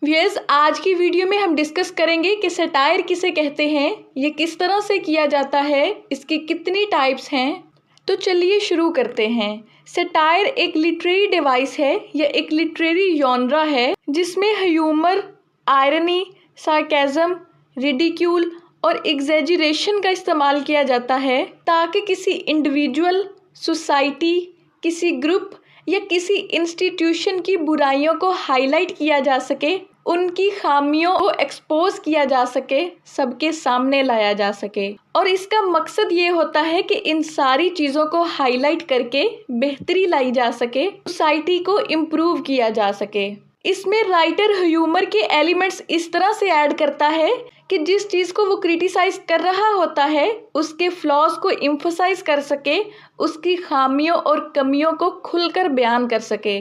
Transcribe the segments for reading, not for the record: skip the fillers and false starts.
Viewers, आज की video में हम डिस्कस करेंगे कि सटायर किसे कहते हैं, ये किस तरह से किया जाता है, इसकी कितनी टाइप्स हैं। तो चलिए शुरू करते हैं। सटायर एक लिटरेरी डिवाइस है या एक लिटरेरी जॉनरा है जिसमें ह्यूमर, आयरनी, सार्केज्म, रिडिक्यूल और एग्जैजरेशन का इस्तेमाल किया जाता है ताकि किसी इंडिविजुअल, सोसाइटी, किसी ग्रुप या किसी इंस्टीट्यूशन की बुराइयों को हाईलाइट किया जा सके, उनकी खामियों को एक्सपोज किया जा सके, सबके सामने लाया जा सके। और इसका मकसद ये होता है कि इन सारी चीज़ों को हाईलाइट करके बेहतरी लाई जा सके, सोसाइटी को इम्प्रूव किया जा सके। इसमें राइटर ह्यूमर के एलिमेंट्स इस तरह से ऐड करता है कि जिस चीज़ को वो क्रिटिसाइज कर रहा होता है उसके फ्लॉज को एम्फसाइज कर सके, उसकी खामियों और कमियों को खुलकर बयान कर सके।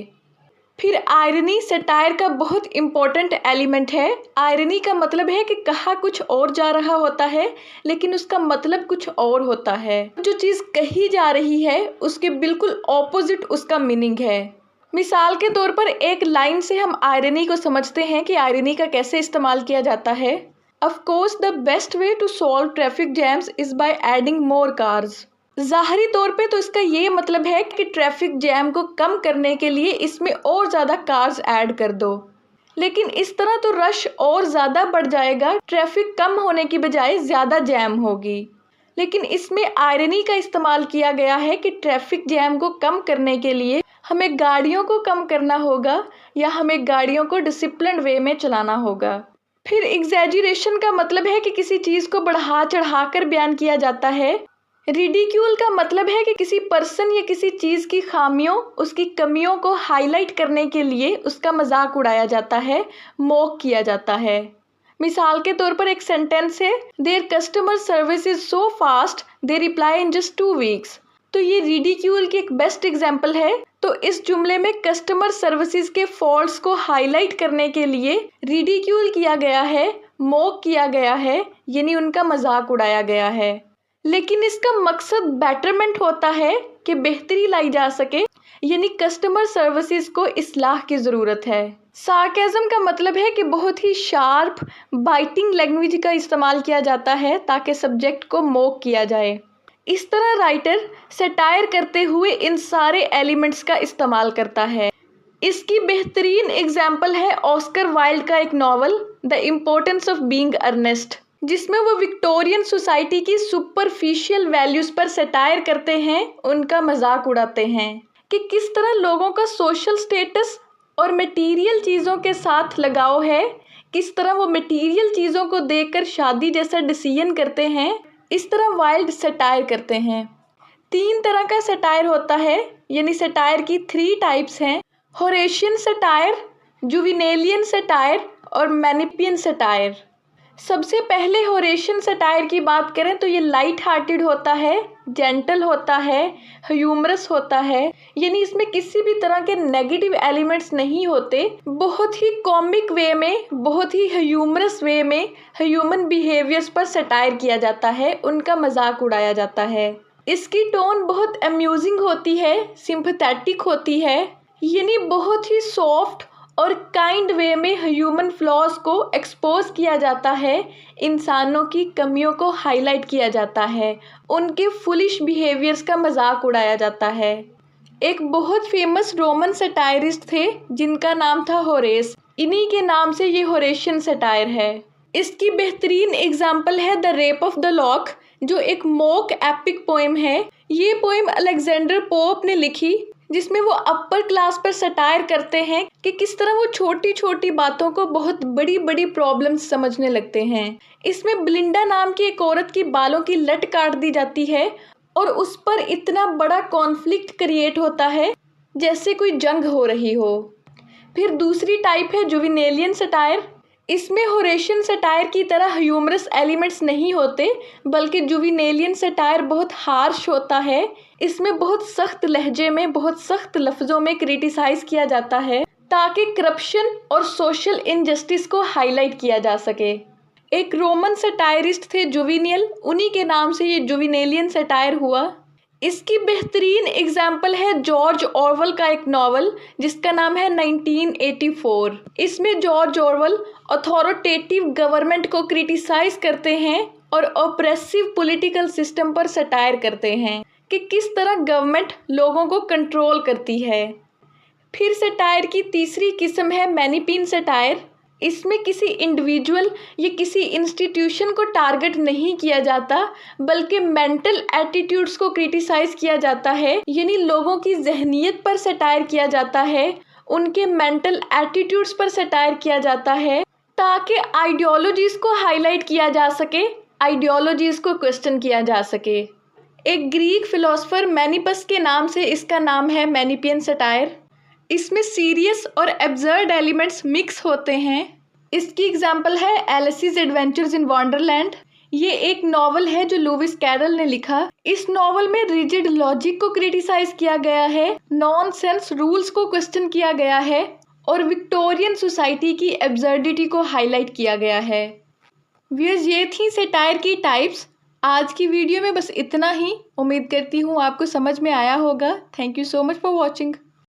फिर आयरनी सटायर का बहुत इम्पोर्टेंट एलिमेंट है। आयरनी का मतलब है कि कहा कुछ और जा रहा होता है लेकिन उसका मतलब कुछ और होता है। जो चीज़ कही जा रही है उसके बिल्कुल ऑपोजिट उसका मीनिंग है। मिसाल के तौर पर एक लाइन से हम आयरनी को समझते हैं कि आयरनी का कैसे इस्तेमाल किया जाता है। Of course the best way to solve traffic jams is by adding more cars. ज़ाहरी तौर पे तो इसका ये मतलब है कि ट्रैफिक जैम को कम करने के लिए इसमें और ज़्यादा कार्स ऐड कर दो, लेकिन इस तरह तो रश और ज़्यादा बढ़ जाएगा, ट्रैफिक कम होने की बजाय ज़्यादा जैम होगी। लेकिन इसमें आयरनी का इस्तेमाल किया गया है कि ट्रैफिक जैम को कम करने के लिए हमें गाड़ियों को कम करना होगा या हमें गाड़ियों को डिसिप्लिन्ड वे में चलाना होगा। फिर एग्जैजरेशन का मतलब है कि किसी चीज़ को बढ़ा चढ़ा कर बयान किया जाता है। रिडिक्यूल का मतलब है कि किसी पर्सन या किसी चीज़ की खामियों, उसकी कमियों को हाईलाइट करने के लिए उसका मजाक उड़ाया जाता है, मॉक किया जाता है। मिसाल के तौर पर एक सेंटेंस है, there customer service is so fast they reply in just 2 weeks. तो ये रिडिक्यूल की एक बेस्ट एग्जाम्पल है। तो इस जुमले में कस्टमर सर्विसेज के फॉल्ट्स को हाईलाइट करने के लिए रिडिक्यूल किया गया है, मॉक किया गया है, यानी उनका मजाक उड़ाया गया है। लेकिन इसका मकसद बेटरमेंट होता है कि बेहतरी लाई जा सके, यानी कस्टमर सर्विसेज को इस्लाह की ज़रूरत है। सार्केज्म का मतलब है कि बहुत ही शार्प, बाइटिंग लैंग्वेज का इस्तेमाल किया जाता है ताकि सब्जेक्ट को मॉक किया जाए। इस तरह राइटर सटायर करते हुए इन सारे एलिमेंट्स का इस्तेमाल करता है। इसकी बेहतरीन एग्जाम्पल है ऑस्कर वाइल्ड का एक novel the importance of being Earnest, जिसमें वो विक्टोरियन सोसाइटी की सुपरफिशियल वैल्यूज़ पर सटायर करते हैं, उनका मजाक उड़ाते हैं कि किस तरह लोगों का सोशल स्टेटस और मटेरियल चीज़ों के साथ लगाव है, किस तरह वो मटेरियल चीज़ों को देखकर शादी जैसा डिसीजन करते हैं। इस तरह वाइल्ड सटायर करते हैं। 3 तरह का सटायर होता है, यानी सटायर की 3 टाइप्स हैं, होरेशियन सटायर, जुविनेलियन सटायर और मैनिपियन सटायर। सबसे पहले होरेशियन सटायर की बात करें तो ये लाइट हार्टेड होता है, जेंटल होता है, ह्यूमरस होता है, यानी इसमें किसी भी तरह के नेगेटिव एलिमेंट्स नहीं होते। बहुत ही कॉमिक वे में, बहुत ही ह्यूमरस वे में ह्यूमन बिहेवियर्स पर सटायर किया जाता है, उनका मजाक उड़ाया जाता है। इसकी टोन बहुत अम्यूजिंग होती है, सिंपैथेटिक होती है, यानी बहुत ही सॉफ्ट और काइंड वे में ह्यूमन फ्लॉज को एक्सपोज किया जाता है, इंसानों की कमियों को हाईलाइट किया जाता है, उनके फुलिश बिहेवियर्स का मजाक उड़ाया जाता है। एक बहुत फेमस रोमन सटायरिस्ट थे जिनका नाम था होरेस, इन्हीं के नाम से ये होरेशियन सटायर है। इसकी बेहतरीन एग्जाम्पल है the rape of the lock, जो एक मॉक एपिक पोएम है। ये पोएम अलेक्जेंडर पोप ने लिखी, जिसमें वो अपर क्लास पर सटायर करते हैं कि किस तरह वो छोटी छोटी बातों को बहुत बड़ी बड़ी प्रॉब्लम्स समझने लगते हैं। इसमें ब्लिंडा नाम की एक औरत की बालों की लट काट दी जाती है और उस पर इतना बड़ा कॉन्फ्लिक्ट क्रिएट होता है जैसे कोई जंग हो रही हो। फिर दूसरी टाइप है जुविनेलियन सटायर। इसमें होरेशियन सटायर की तरह ह्यूमरस एलिमेंट्स नहीं होते, बल्कि जुविनेलियन सटायर बहुत हार्श होता है। इसमें बहुत सख्त लहजे में, बहुत सख्त लफ्ज़ों में क्रिटिसाइज़ किया जाता है ताकि करप्शन और सोशल इनजस्टिस को हाईलाइट किया जा सके। एक रोमन सटायरिस्ट थे जुविनियल, उन्हीं के नाम से ये जुविनेलियन सटायर हुआ। इसकी बेहतरीन एग्जाम्पल है जॉर्ज ऑरवेल का एक नॉवल जिसका नाम है 1984। इसमें जॉर्ज ऑरवेल अथॉरिटेटिव गवर्नमेंट को क्रिटिसाइज करते हैं और ऑप्रेसिव पॉलिटिकल सिस्टम पर सटायर करते हैं कि किस तरह गवर्नमेंट लोगों को कंट्रोल करती है। फिर सटायर की तीसरी किस्म है मैनीपिन सटायर। इसमें किसी इंडिविजुअल या किसी इंस्टीट्यूशन को टारगेट नहीं किया जाता बल्कि मेंटल एटीट्यूड्स को क्रिटिसाइज किया जाता है, यानी लोगों की जहनीत पर सटायर किया जाता है, उनके मेंटल एटीट्यूड्स पर सटायर किया जाता है ताकि आइडियोलॉजीज को हाईलाइट किया जा सके, आइडियोलॉजीज को क्वेश्चन किया जा सके। एक ग्रीक फिलोसोफर मैनीपस के नाम से इसका नाम है मैनीपियन सटायर। इसमें सीरियस और एब्सर्ड एलिमेंट्स मिक्स होते हैं। इसकी एग्जाम्पल है एलिसिस एडवेंचर्स इन वंडरलैंड। ये एक नॉवल है जो लुइस कैरल ने लिखा। इस नॉवल में रिजिड लॉजिक को क्रिटिसाइज किया गया है, नॉनसेंस रूल्स को क्वेश्चन किया गया है और विक्टोरियन सोसाइटी की एब्सर्डिटी को हाईलाइट किया गया है। व्यूअर्स, ये थी सटायर की टाइप्स। आज की वीडियो में बस इतना ही। उम्मीद करती हूँ आपको समझ में आया होगा। Thank you so much for watching.